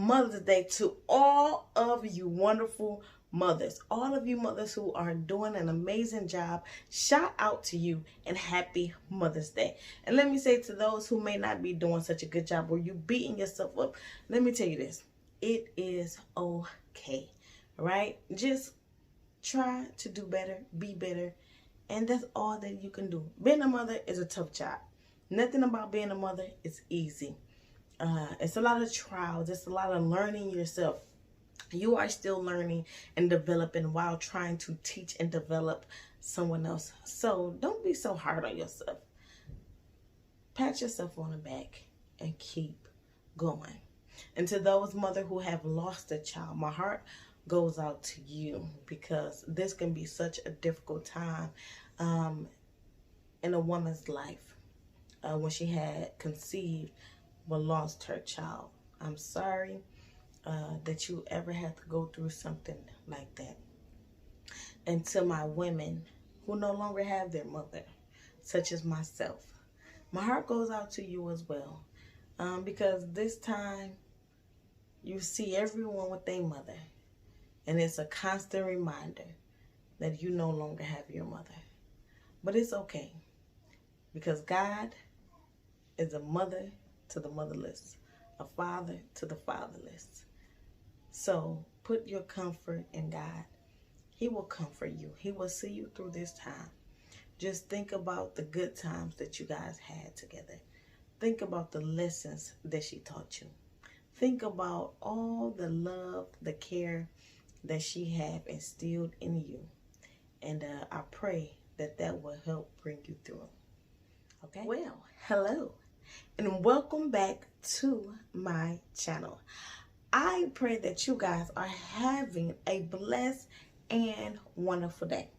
Mother's Day to all of you wonderful mothers. All of you mothers who are doing an amazing job. Shout out to you and happy Mother's Day. And let me say to those who may not be doing such a good job or you beating yourself up, let me tell you this. It is okay. Right? Just try to do better, be better, and that's all that you can do. Being a mother is a tough job. Nothing about being a mother is easy. It's a lot of trials. It's a lot of learning yourself. You are still learning and developing while trying to teach and develop someone else. So don't be so hard on yourself. Pat yourself on the back and keep going. And to those mothers who have lost a child, my heart goes out to you, because this can be such a difficult time in a woman's life when she had conceived but lost her child. I'm sorry that you ever had to go through something like that. And to my women who no longer have their mother, such as myself, my heart goes out to you as well, because this time you see everyone with their mother, and it's a constant reminder that you no longer have your mother. But it's okay, because God is a mother to the motherless, a father to the fatherless. So put your comfort in God. He will comfort you. He will see you through this time. Just think about the good times that you guys had together. Think about the lessons that she taught you. Think about all the love, the care that she have instilled in you. And I pray that that will help bring you through. Okay? Well, hello, and welcome back to my channel. I pray that you guys are having a blessed and wonderful day.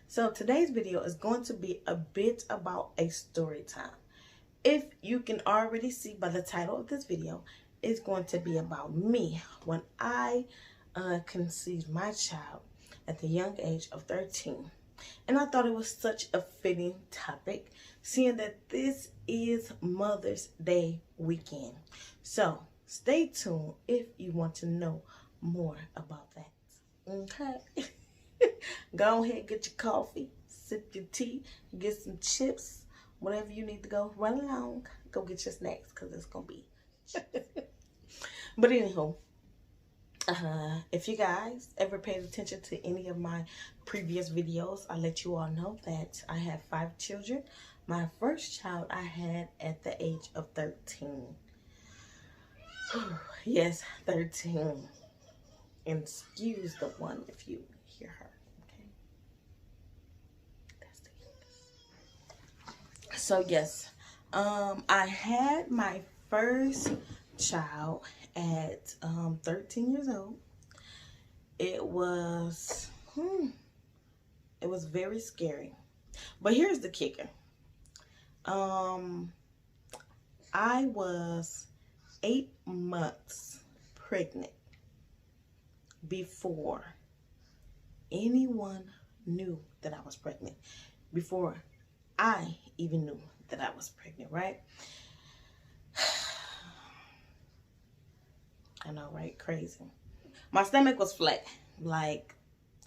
So today's video is going to be a bit about a story time. If you can already see by the title of this video, it's going to be about me when I conceived my child at the young age of 13. And I thought it was such a fitting topic, seeing that this is Mother's Day weekend. So stay tuned if you want to know more about that. Okay? Go ahead, get your coffee, sip your tea, get some chips, whatever you need to go. Run along, go get your snacks, because it's going to be But anywho, if you guys ever paid attention to any of my previous videos, I let you all know that I have 5 children. My first child I had at the age of 13. Yes, 13. And excuse the one if you hear her. Okay, that's the youngest. So yes, I had my first child at 13 years old. It was very scary, but here's the kicker. I was 8 months pregnant before anyone knew that I was pregnant, before I even knew that I was pregnant, right? I know, right? Crazy. My stomach was flat. Like,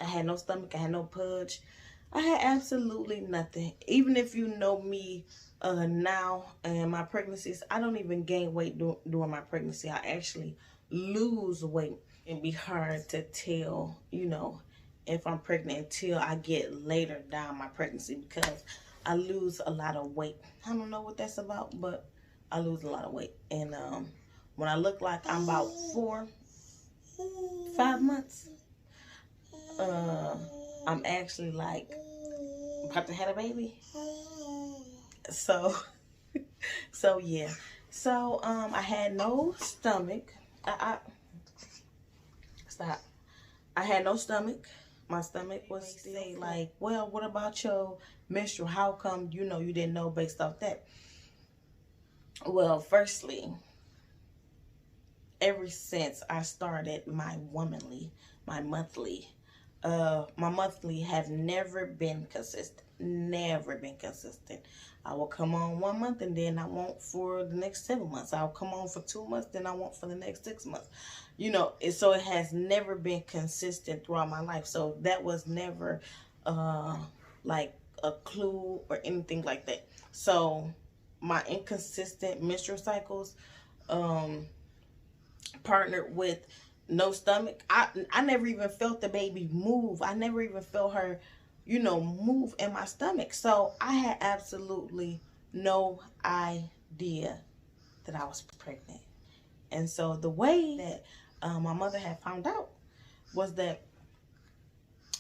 I had no stomach. I had no pudge. I had absolutely nothing. Even if you know me now and my pregnancies, I don't even gain weight during my pregnancy. I actually lose weight. It'd be hard to tell, you know, if I'm pregnant until I get later down my pregnancy, because I lose a lot of weight. I don't know what that's about, but I lose a lot of weight. And when I look like I'm about 4, 5 months, I'm actually like about to have a baby. So yeah. So I had no stomach. Stop. I had no stomach. My stomach was still like, well, what about your menstrual? How come, you know, you didn't know based off that? Well, firstly, ever since I started my monthly have never been consistent. never been consistent. I will come on 1 month and then I won't for the next 7 months. I'll come on for 2 months, then I won't for the next 6 months. You know, so it has never been consistent throughout my life. So that was never like a clue or anything like that. So my inconsistent menstrual cycles partnered with no stomach. I never even felt the baby move. I never even felt her, you know, move in my stomach. So I had absolutely no idea that I was pregnant. And so the way that my mother had found out was that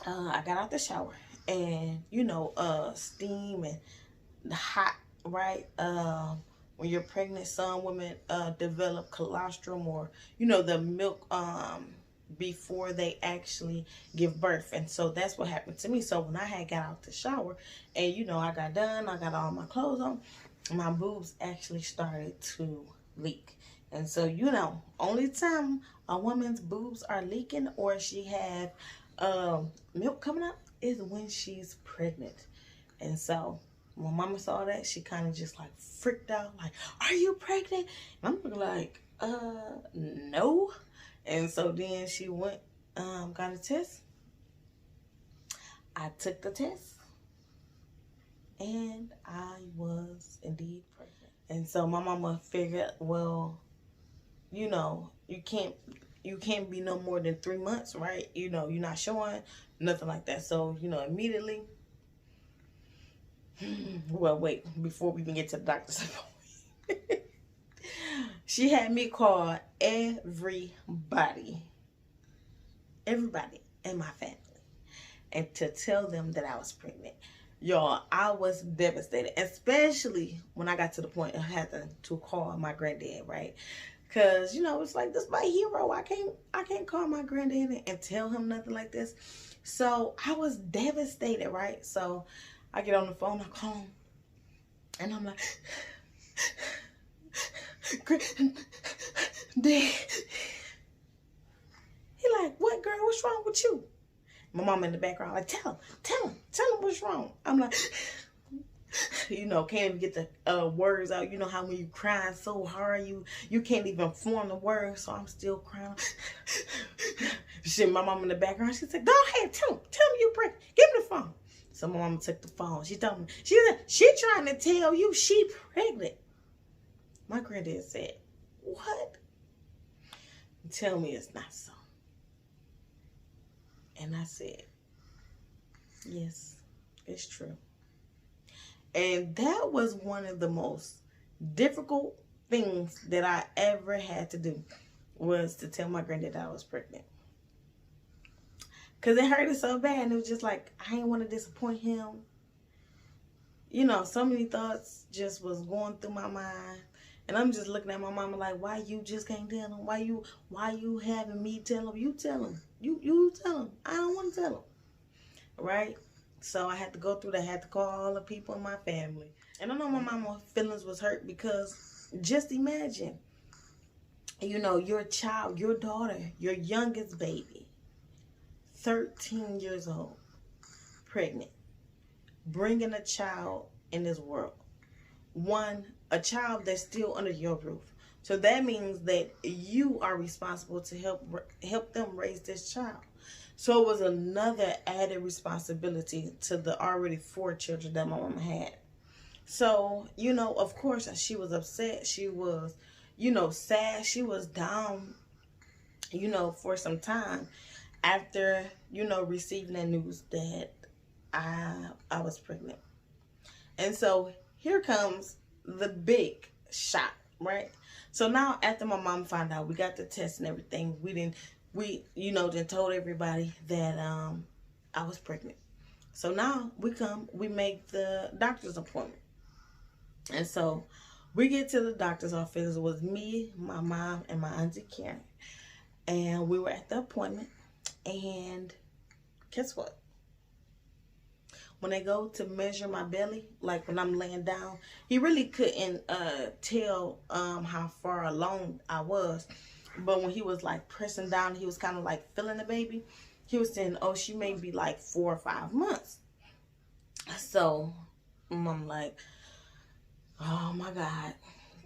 I got out the shower, and you know, steam and the hot, right? When you're pregnant, some women develop colostrum, or you know, the milk before they actually give birth. And so that's what happened to me. So when I had got out the shower, and you know, I got done, I got all my clothes on, my boobs actually started to leak. And so, you know, only time a woman's boobs are leaking or she have milk coming up is when she's pregnant. And so when mama saw that, she kind of just like freaked out, like, are you pregnant? And I'm like, no. And so then she went, got a test. I took the test, and I was indeed pregnant. And so my mama figured, well, you know, you can't be no more than 3 months, right? You know, you're not showing nothing like that. So, you know, immediately, well, wait, before we even get to the doctor's appointment, she had me call everybody in my family, and to tell them that I was pregnant. Y'all, I was devastated, especially when I got to the point of having to call my granddad, right? Because, you know, it's like, this is my hero. I can't call my granddad and tell him nothing like this. So I was devastated, right? So I get on the phone, I call him, and I'm like, Granddad. He like, what, girl? What's wrong with you? My mom in the background, like, tell him what's wrong. I'm like, you know, can't even get the words out. You know how when you crying so hard, you can't even form the words. So I'm still crying. Shit, my mom in the background, she said, go ahead, tell him you pregnant. Give me the phone. So my mama took the phone. She told me, she said, she trying to tell you she pregnant. My granddad said, what? Tell me it's not so. And I said, yes, it's true. And that was one of the most difficult things that I ever had to do, was to tell my granddad that I was pregnant. Because it hurted so bad, and it was just like, I didn't want to disappoint him. You know, so many thoughts just was going through my mind. And I'm just looking at my mama like, why you just can't tell him? Why you having me tell him? You tell him. You tell him. I don't want to tell him. Right? So I had to go through that. I had to call all the people in my family. And I know my mama's feelings was hurt, because just imagine, you know, your child, your daughter, your youngest baby, 13 years old, pregnant, bringing a child in this world. A child that's still under your roof. So that means that you are responsible to help them raise this child. So it was another added responsibility to the already 4 children that my mama had. So, you know, of course, she was upset. She was, you know, sad. She was down, you know, for some time after, you know, receiving the news that I was pregnant. And so here comes the big shock, right? So now after my mom found out, we got the test and everything, we you know, then told everybody that I was pregnant. So now we make the doctor's appointment. And so we get to the doctor's office. It was me, my mom, and my auntie Karen. And we were at the appointment, and guess what? When they go to measure my belly, like when I'm laying down, he really couldn't tell how far along I was. But when he was like pressing down, he was kind of like feeling the baby. He was saying, oh, she may be like 4 or 5 months. So I'm like, oh my God,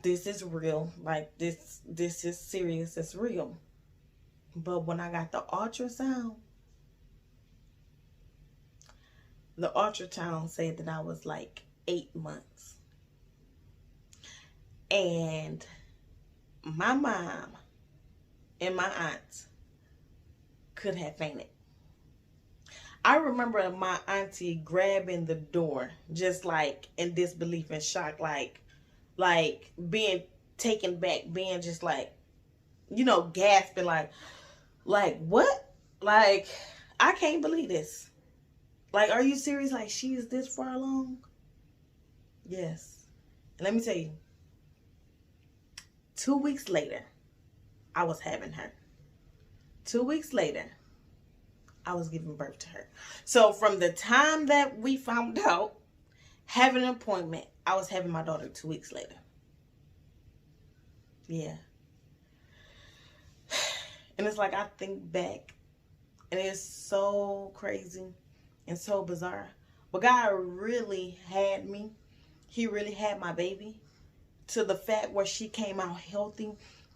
this is real. Like this is serious. It's real. But when I got the ultrasound said that I was like 8 months. And my mom and my aunt could have fainted. I remember my auntie grabbing the door, just like in disbelief and shock, like being taken back, being just like, gasping, like what? Like, I can't believe this. Like, are you serious? Like, she is this far along? Yes. And let me tell you, 2 weeks later, I was having her. 2 weeks later, I was giving birth to her. So from the time that we found out, having an appointment, I was having my daughter 2 weeks later. Yeah. And it's like I think back, and it's so crazy and so bizarre. But God really had me. He really had my baby, to the fact where she came out healthy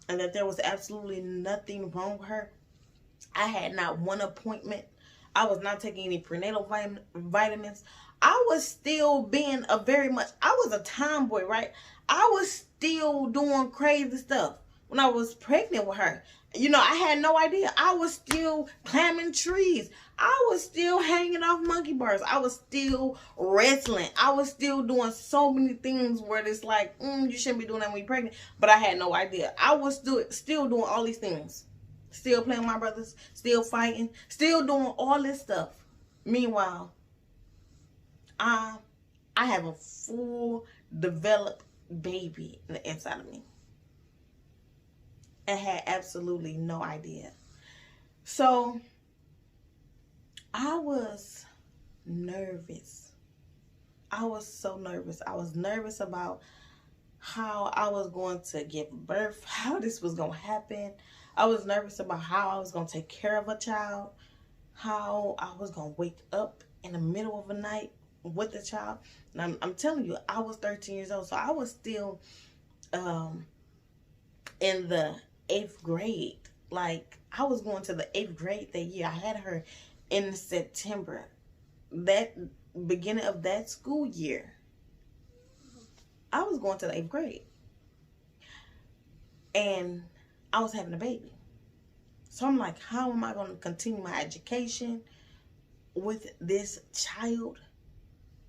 and that there was absolutely nothing wrong with her. I had not one appointment. I was not taking any prenatal vitamins. I was still being I was a tomboy, right? I was still doing crazy stuff when I was pregnant with her. I had no idea. I was still climbing trees. I was still hanging off monkey bars. I was still wrestling. I was still doing so many things where it's like, you shouldn't be doing that when you're pregnant. But I had no idea. I was still doing all these things. Still playing with my brothers. Still fighting. Still doing all this stuff. Meanwhile, I have a full developed baby in the inside of me. And had absolutely no idea. So I was nervous. I was so nervous. I was nervous about how I was going to give birth, how this was going to happen. I was nervous about how I was going to take care of a child, how I was going to wake up in the middle of the night with the child. And I'm telling you, I was 13 years old, so I was still in the 8th grade. Like, I was going to the 8th grade that year. I had her in September, that beginning of that school year. I was going to the 8th grade, and I was having a baby. So I'm like, how am I going to continue my education with this child?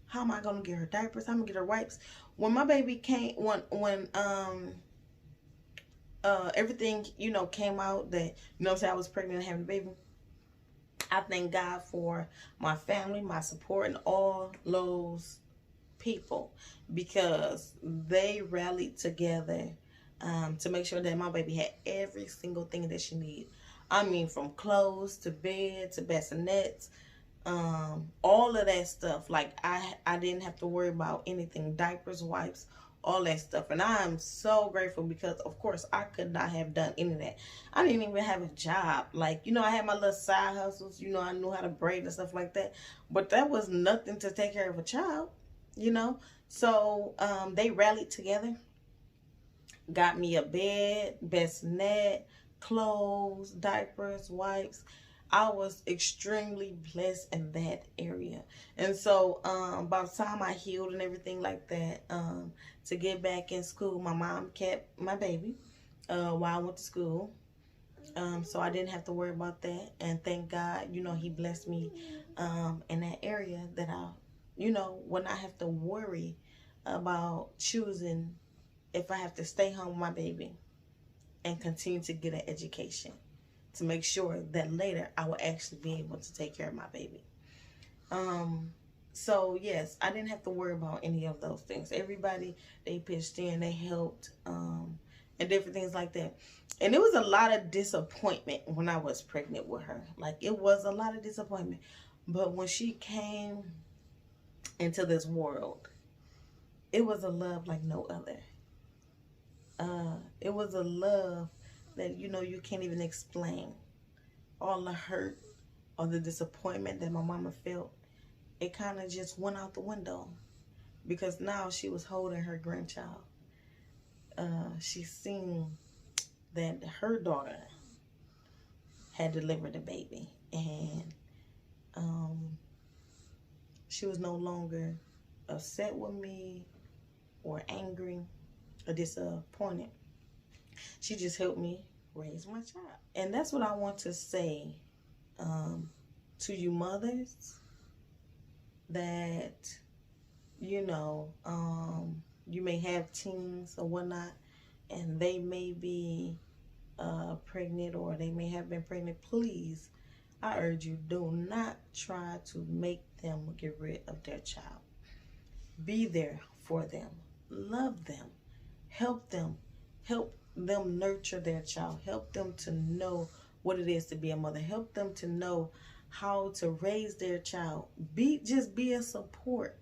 How am I going to get her diapers? How am I going to get her wipes? When my baby came, when everything, came out that, I was pregnant and having a baby, I thank God for my family, my support, and all those people, because they rallied together to make sure that my baby had every single thing that she needed. I mean, from clothes to bed to bassinets, all of that stuff. Like, I didn't have to worry about anything, diapers, wipes, all that stuff. And I am so grateful, because of course I could not have done any of that. I didn't even have a job. Like, I had my little side hustles, I knew how to braid and stuff like that, but that was nothing to take care of a child, so they rallied together, got me a bed, bassinet, clothes, diapers, wipes. I was extremely blessed in that area. And so by the time I healed and everything like that, to get back in school, my mom kept my baby while I went to school. So I didn't have to worry about that. And thank God, he blessed me in that area that I, would not have to worry about choosing if I have to stay home with my baby and continue to get an education, to make sure that later I will actually be able to take care of my baby. So yes, I didn't have to worry about any of those things. Everybody, they pitched in, they helped, and different things like that. And it was a lot of disappointment when I was pregnant with her. Like, it was a lot of disappointment. But when she came into this world, it was a love like no other. It was a love that, you can't even explain. All the hurt or the disappointment that my mama felt, it kind of just went out the window, because now she was holding her grandchild. She seen that her daughter had delivered a baby, and she was no longer upset with me or angry or disappointed. She just helped me raise my child. And that's what I want to say to you mothers, that, you know, you may have teens or whatnot, and they may be pregnant, or they may have been pregnant. Please, I urge you, do not try to make them get rid of their child. Be there for them. Love them. Help them. Help them nurture their child. Help them to know what it is to be a mother. Help them to know how to raise their child. Just be a support.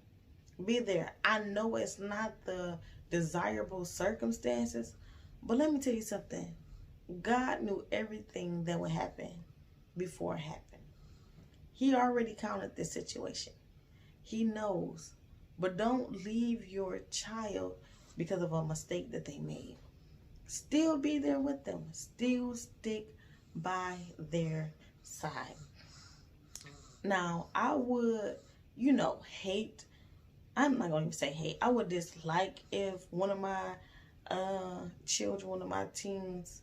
Be there. I know it's not the desirable circumstances, but let me tell you something. God knew everything that would happen before it happened. He already counted this situation. He knows. But don't leave your child because of a mistake that they made. Still be there with them. Still stick by their side. Now, I would, hate. I'm not going to even say hate. I would dislike if one of my children, one of my teens,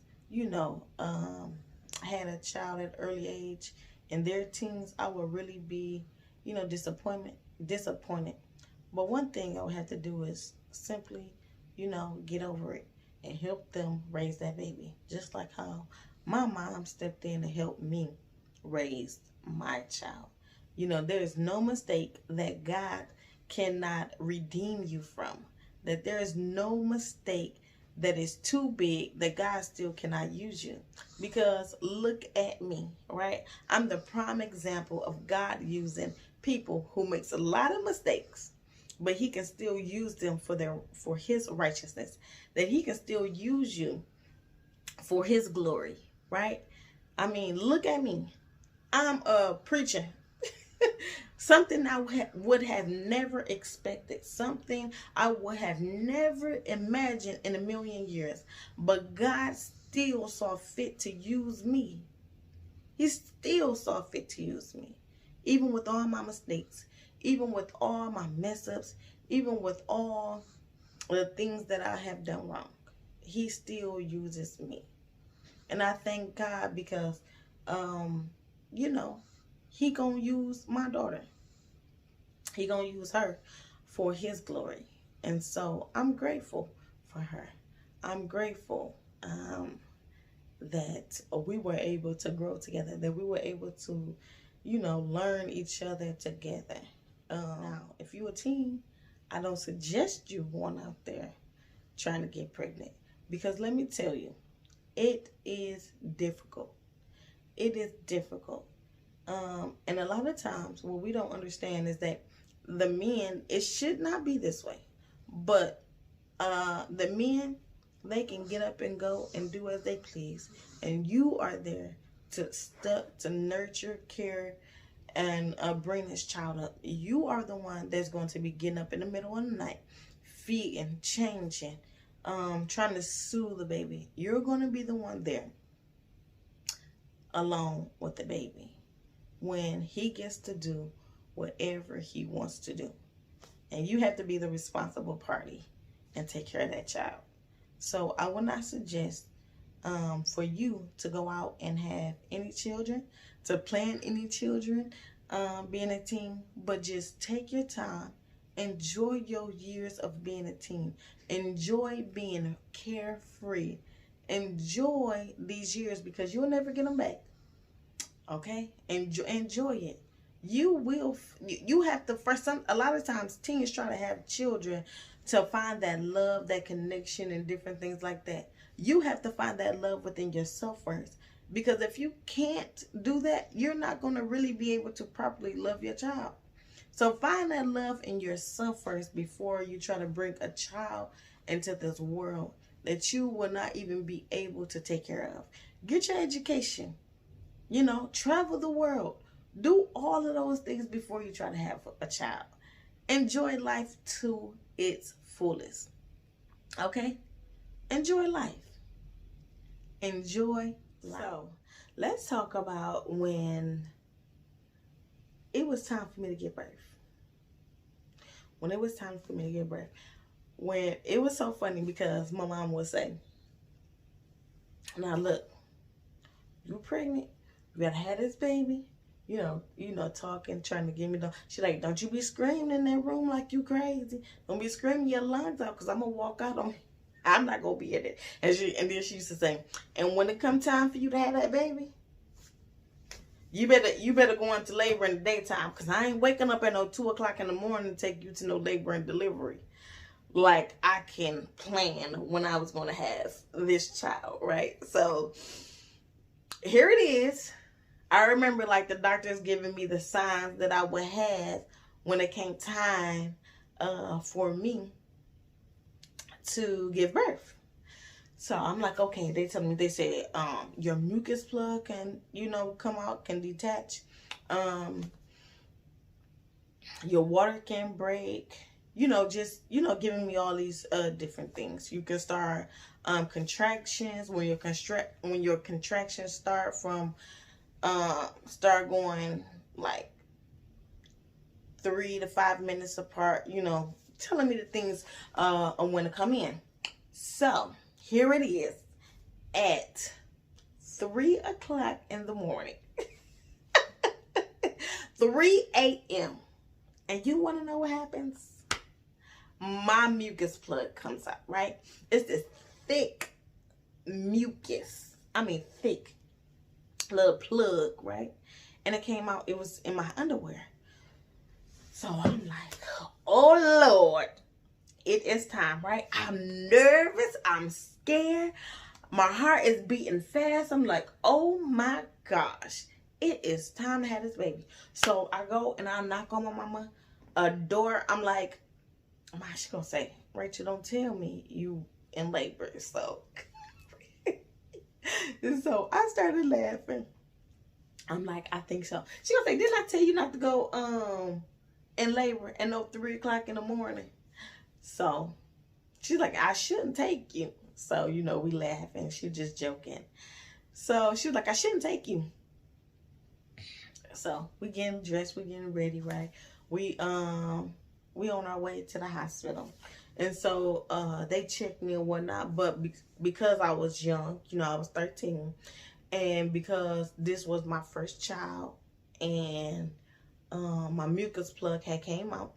had a child at an early age, and their teens, I would really be, disappointed. But one thing I would have to do is simply, get over it and help them raise that baby. Just like how my mom stepped in to help me raise my child. There's no mistake that God cannot redeem you from. That there is no mistake that is too big that God still cannot use you. Because look at me, right? I'm the prime example of God using people who makes a lot of mistakes, but he can still use them for his righteousness. That he can still use you for his glory, right? I mean, look at me. I'm a preacher. Something I would have never expected. Something I would have never imagined in a million years. But God still saw fit to use me. He still saw fit to use me. Even with all my mistakes. Even with all my mess ups. Even with all the things that I have done wrong. He still uses me. And I thank God because, he gonna use my daughter. He gonna use her for his glory. And so I'm grateful for her. I'm grateful that we were able to grow together. That we were able to, learn each other together. Now, if you're a teen, I don't suggest you going out there trying to get pregnant. Because let me tell you, it is difficult. It is difficult. And a lot of times what we don't understand is that the men, it should not be this way. But the men, they can get up and go and do as they please. And you are there to nurture, care, and bring this child up. You are the one that's going to be getting up in the middle of the night, feeding, changing, trying to soothe the baby. You're going to be the one there along with the baby when he gets to do whatever he wants to do. And you have to be the responsible party and take care of that child. So I would not suggest for you to go out and have any children, to plan any children, being a teen, but just take your time. Enjoy your years of being a teen. Enjoy being carefree. Enjoy these years because you'll never get them back. Okay? Enjoy it. You have to, a lot of times teens try to have children to find that love, that connection, and different things like that. You have to find that love within yourself first. Because if you can't do that, you're not going to really be able to properly love your child. So find that love in yourself first before you try to bring a child into this world that you will not even be able to take care of. Get your education. Travel the world. Do all of those things before you try to have a child. Enjoy life to its fullest. Okay? Enjoy life. Enjoy life. So, let's talk about when it was time for me to give birth. When it was time for me to give birth. When it was so funny because my mom would say, now look, you pregnant, you gotta have this baby. You know, talking, trying to get me down. She like, don't you be screaming in that room like you crazy. Don't be screaming your lungs out, because I'm going to walk out on, I'm not going to be in it. And then she used to say, and when it come time for you to have that baby, you better go into labor in the daytime, because I ain't waking up at no 2 o'clock in the morning to take you to no labor and delivery. Like, I can plan when I was going to have this child, right? So, here it is. I remember like the doctors giving me the signs that I would have when it came time for me to give birth. So I'm like, okay, they told me, they said, your mucus plug can, come out, can detach. Your water can break, just, giving me all these different things. You can start contractions when your contractions start from start going like 3 to 5 minutes apart, telling me the things on when to come in. So here it is at 3 o'clock in the morning. 3 a.m. And you want to know what happens? My mucus plug comes out, right? It's this thick mucus. I mean thick little plug, right? And it came out, it was in my underwear. So I'm like, oh Lord, it is time, right? I'm nervous, I'm scared, my heart is beating fast. I'm like, oh my gosh, it is time to have this baby. So I go and I knock on my mama door. I'm like, ma, she gonna say, Rachel, don't tell me you in labor. So and so I started laughing. I'm like, I think so. She gonna say, didn't I tell you not to go in labor at no 3 o'clock in the morning? So she's like, I shouldn't take you. So, we laughing. She just joking. So she was like, I shouldn't take you. So we getting dressed, we getting ready, right? We on our way to the hospital. And so they checked me and whatnot, but because I was young, I was 13, and because this was my first child, and my mucus plug had came out,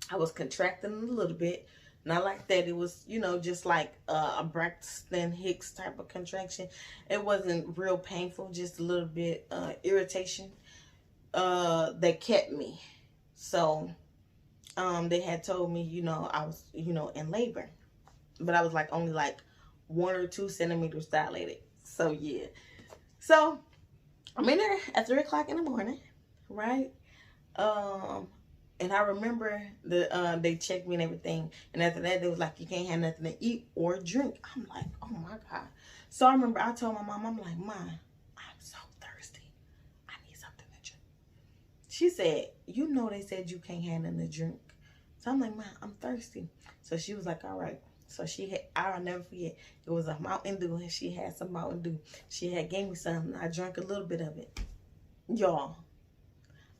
I was contracting a little bit. Not like that. It was, just like a Braxton Hicks type of contraction. It wasn't real painful, just a little bit irritation that kept me. So they had told me, I was, in labor. But I was like only like 1 or 2 centimeters dilated. So yeah. So I'm in there at 3 o'clock in the morning, right? And I remember they checked me and everything. And after that, they was like, you can't have nothing to eat or drink. I'm like, oh my God. So I remember I told my mom, I'm like, Mom, I'm so thirsty. I need something to drink. She said, they said you can't have nothing to drink. So I'm like, Mom, I'm thirsty. So she was like, all right. So I'll never forget. It was a Mountain Dew, and she had some Mountain Dew. She had gave me some, and I drank a little bit of it. Y'all,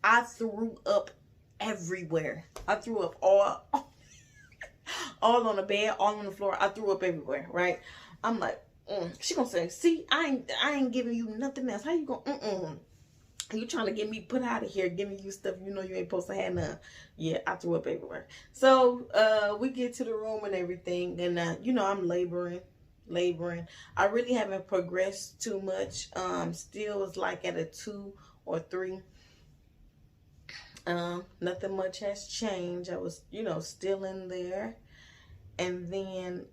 I threw up everywhere. I threw up all on the bed, all on the floor. I threw up everywhere, right? I'm like, she gonna say, see, I ain't giving you nothing else. How you gonna, you trying to get me put out of here, giving you stuff you ain't supposed to have none. Yeah, I threw up everywhere. So we get to the room and everything, and I'm laboring. I really haven't progressed too much. Still is like at a 2 or 3. Nothing much has changed. I was, still in there. And then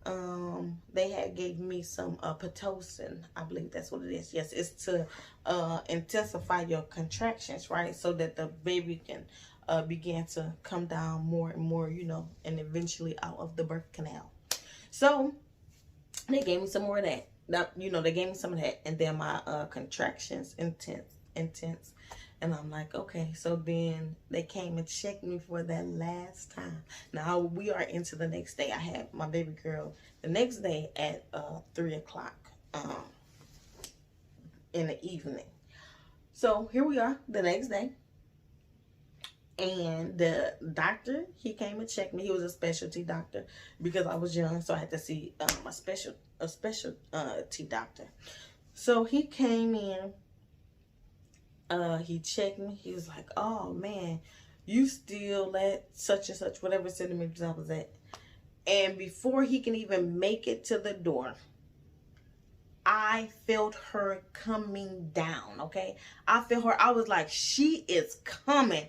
they had gave me some Pitocin. I believe that's what it is. Yes, it's to intensify your contractions, right? So that the baby can begin to come down more and more, and eventually out of the birth canal. So they gave me some more of that. They gave me some of that. And then my contractions intense. And I'm like, okay. So then they came and checked me for that last time. Now we are into the next day. I had my baby girl the next day at 3 o'clock in the evening. So here we are the next day. And the doctor, he came and checked me. He was a specialty doctor because I was young, so I had to see a specialty doctor. So he came in, he checked me. He was like, "Oh man, you still at such and such, whatever centimeters I was at." And before he can even make it to the door, I felt her coming down. Okay, I felt her. I was like, "She is coming."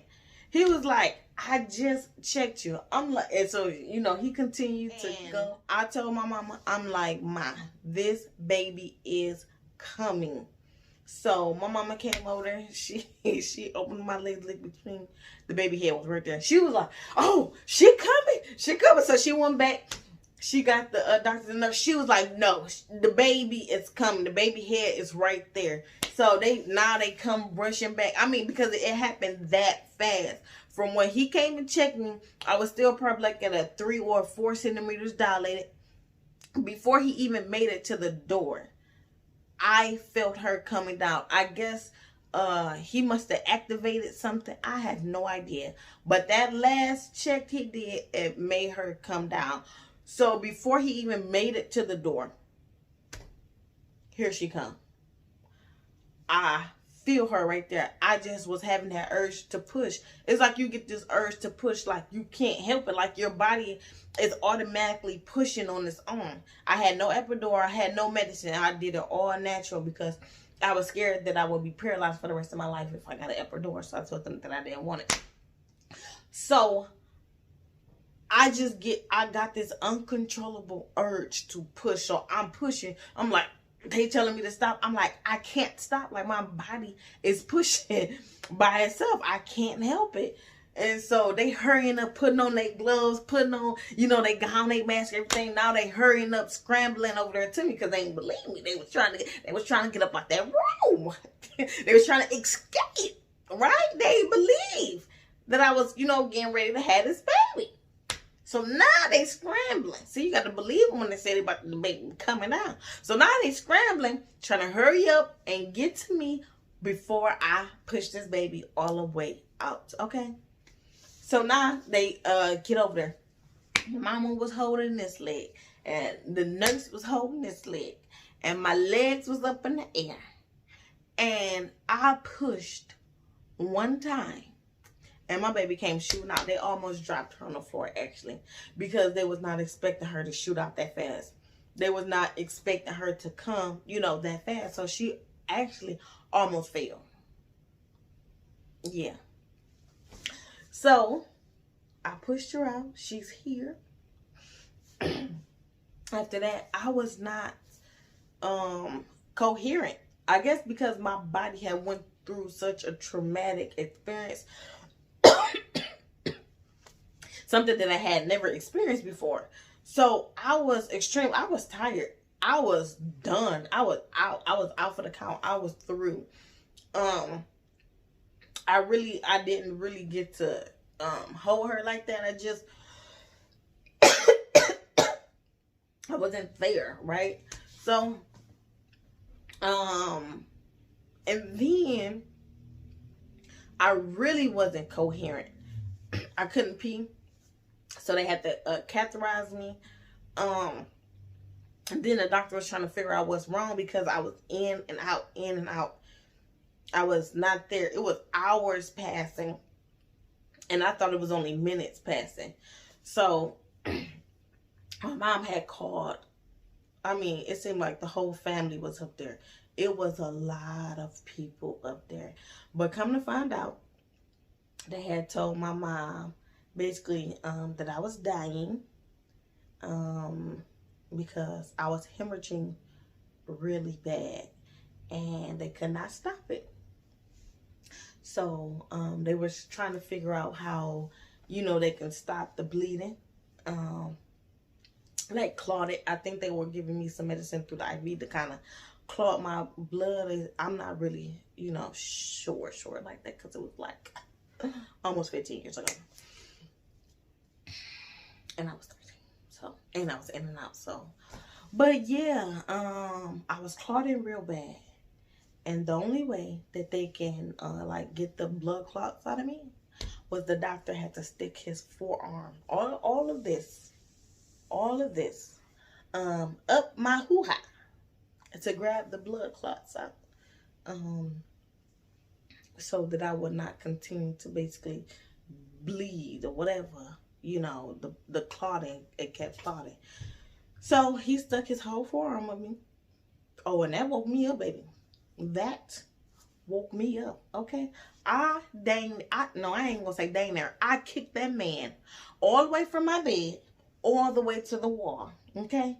He was like, "I just checked you." I'm like, and so, you know, he continued to go. I told my mama, I'm like, "Ma, this baby is coming." So my mama came over there. She opened my legs between the baby head was right there. She was like, "Oh, she coming. She coming." So she went back. She got the doctor and nurse. She was like, "No, the baby is coming. The baby head is right there." So they come rushing back. I mean, because it happened that fast. From when he came and checked me, I was still probably like at a 3 or 4 centimeters dilated. Before he even made it to the door, I felt her coming down. I guess he must have activated something. I have no idea. But that last check he did, it made her come down. So before he even made it to the door, here she come. I feel her right there. I just was having that urge to push. It's like you get this urge to push, like you can't help it. Like your body is automatically pushing on its own. I had no epidural. I had no medicine. I did it all natural because I was scared that I would be paralyzed for the rest of my life if I got an epidural. So I told them that I didn't want it. So I got this uncontrollable urge to push. So I'm pushing. I'm like, they telling me to stop. I'm like, I can't stop. Like my body is pushing by itself. I can't help it. And so they hurrying up, putting on their gloves, putting on, you know, they gown, they mask, everything. Now they hurrying up, scrambling over there to me because they didn't believe me. They was trying to get up out that room. They was trying to escape, right? They believe that I was, you know, getting ready to have this baby. So now they scrambling. See, you got to believe them when they say they about the baby coming out. So now they scrambling, trying to hurry up and get to me before I push this baby all the way out. Okay. So now they get over there. Mama was holding this leg, and the nurse was holding this leg, and my legs was up in the air, and I pushed one time. And my baby came shooting out. They almost dropped her on the floor, actually, because they was not expecting her to shoot out that fast. They was not expecting her to come, you know, that fast. So she actually almost fell. Yeah. So I pushed her out. She's here. After that, I was not coherent. I guess because my body had went through such a traumatic experience. Something that I had never experienced before. So I was extreme. I was tired. I was done. I was out. I was out for the count. I was through. I didn't really get to hold her like that. I wasn't there, right? So and then I really wasn't coherent. I couldn't pee. So they had to catheterize me. And then the doctor was trying to figure out what's wrong because I was in and out, in and out. I was not there. It was hours passing. And I thought it was only minutes passing. So my mom had called. I mean, it seemed like the whole family was up there. It was a lot of people up there. But come to find out, they had told my mom basically that I was dying because I was hemorrhaging really bad and they could not stop it. So they were trying to figure out how, you know, they can stop the bleeding. Like clotted. I think they were giving me some medicine through the IV to kind of clot my blood. I'm not really, you know, sure like that, because it was like almost 15 years ago. And I was 13. So, and I was in and out. So, but yeah, I was clotting real bad. And the only way that they can like get the blood clots out of me was the doctor had to stick his forearm, all of this up my hoo-ha to grab the blood clots out, so that I would not continue to basically bleed or whatever, you know, the clotting, it kept clotting. So he stuck his whole forearm up me. Oh, and that woke me up, baby. That woke me up, okay? I ain't gonna say dang there. I kicked that man all the way from my bed, all the way to the wall, okay?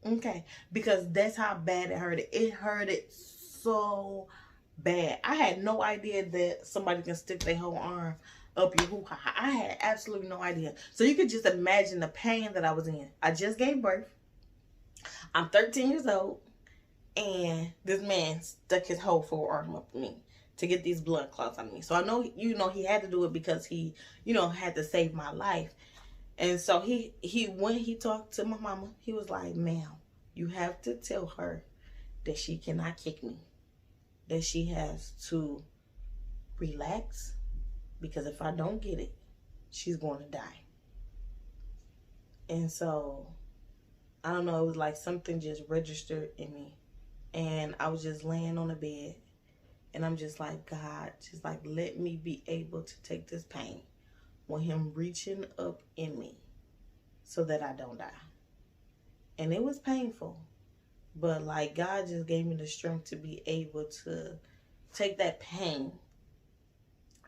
Okay, because that's how bad it hurted. It hurted so bad. I had no idea that somebody can stick their whole arm up your hoo-ha. I had absolutely no idea. So you could just imagine the pain that I was in. I just gave birth. I'm 13 years old. And this man stuck his whole forearm up me to get these blood clots on me. So I know, you know, he had to do it because he, you know, had to save my life. And so when he talked to my mama, he was like, ma'am, you have to tell her that she cannot kick me. That she has to relax, because if I don't get it, she's going to die. And so, I don't know, it was like something just registered in me. And I was just laying on the bed, and I'm just like, God, just like, let me be able to take this pain with him reaching up in me so that I don't die. And it was painful, but like, God just gave me the strength to be able to take that pain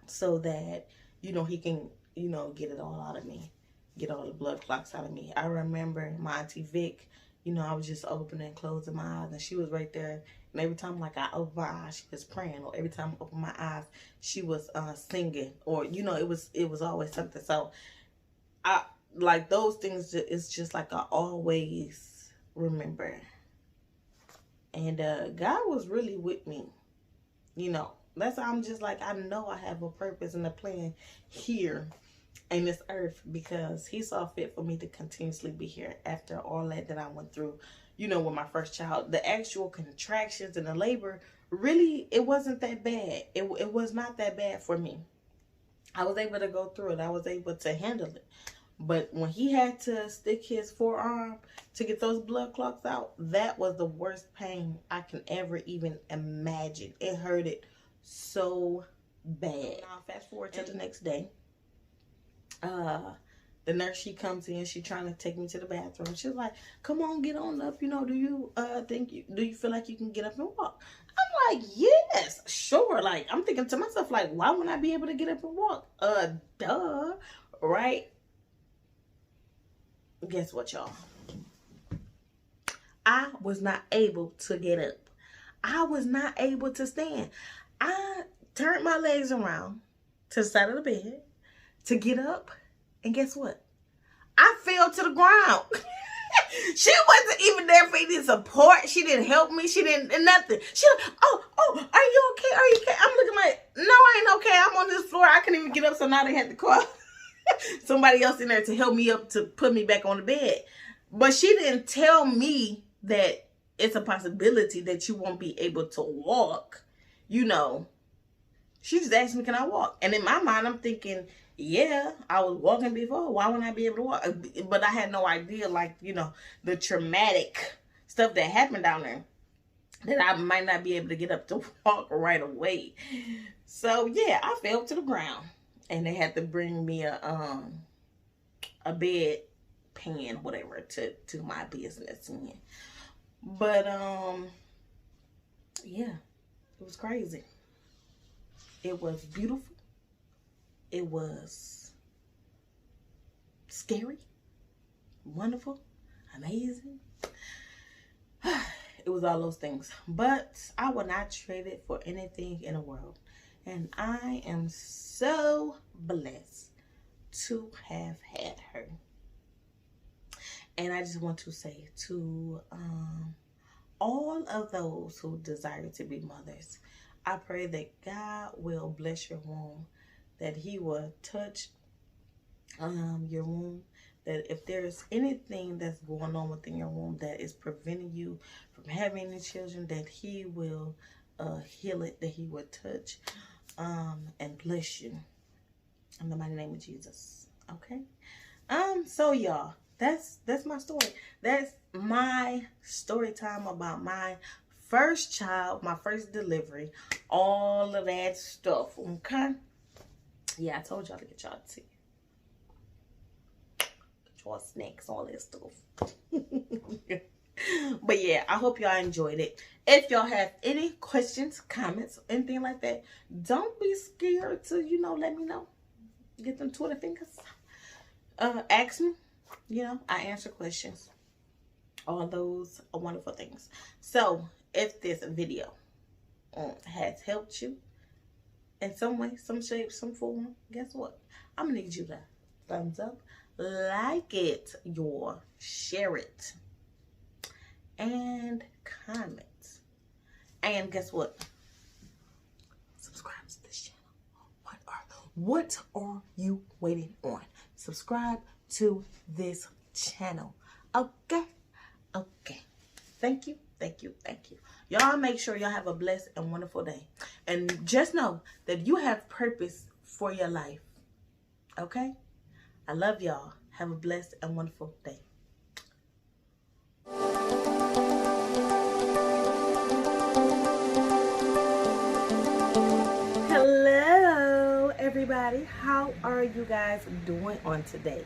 so that, you know, he can, you know, get it all out of me, get all the blood clots out of me. I remember my Auntie Vic, you know, I was just opening and closing my eyes, and she was right there. And every time, like, I opened my eyes, she was praying. Or every time I opened my eyes, she was singing. Or, you know, it was always something. So, I like those things. It's just like I always remember. And God was really with me. You know, that's how I'm just like, I know I have a purpose and a plan here in this earth, because he saw fit for me to continuously be here after all that I went through, you know, with my first child. The actual contractions and the labor, really, it wasn't that bad. It was not that bad for me. I was able to go through it. I was able to handle it. But when he had to stick his forearm to get those blood clots out, that was the worst pain I can ever even imagine. It hurted so bad. Now, fast forward to the next day. The nurse, she comes in, she trying to take me to the bathroom. She's like, come on, get on up. You know, do you feel like you can get up and walk? I'm like, yes, sure. Like, I'm thinking to myself, like, why wouldn't I be able to get up and walk? Duh, right? Guess what, y'all? I was not able to get up. I was not able to stand. I turned my legs around to the side of the bed to get up, and guess what? I fell to the ground. She wasn't even there for any support. She didn't help me. She didn't, nothing. She like, oh, are you okay? Are you okay? I'm looking like, no, I ain't okay. I'm on this floor. I couldn't even get up, so now they had to call somebody else in there to help me up, to put me back on the bed. But she didn't tell me that it's a possibility that you won't be able to walk. You know, she just asked me, can I walk? And in my mind, I'm thinking, yeah, I was walking before. Why wouldn't I be able to walk? But I had no idea, like, you know, the traumatic stuff that happened down there, that I might not be able to get up to walk right away. So, yeah, I fell to the ground. And they had to bring me a bed pan, whatever, to my business. But, yeah, it was crazy. It was beautiful. It was scary, wonderful, amazing. It was all those things. But I would not trade it for anything in the world. And I am so blessed to have had her. And I just want to say to all of those who desire to be mothers, I pray that God will bless your womb, that He will touch your womb, that if there's anything that's going on within your womb that is preventing you from having any children, that He will heal it, that He will touch and bless you in the mighty name of Jesus. Okay. So y'all, that's my story. That's my story time about my first child, my first delivery, all of that stuff. Okay. Yeah, I told y'all to get y'all tea, get y'all snacks, all that stuff. But yeah, I hope y'all enjoyed it. If y'all have any questions, comments, anything like that, don't be scared to, let me know. Get them Twitter fingers. Ask me. I answer questions. All those are wonderful things. So, if this video has helped you in some way, some shape, some form, guess what? I'm going to need you to thumbs up, like it, share it, and comment. And guess what? Subscribe to this channel. What are you waiting on? Subscribe to this channel. Okay? Okay. Thank you. Thank you. Thank you. Y'all make sure y'all have a blessed and wonderful day. And just know that you have purpose for your life. Okay? I love y'all. Have a blessed and wonderful day. Hello, everybody. How are you guys doing on today?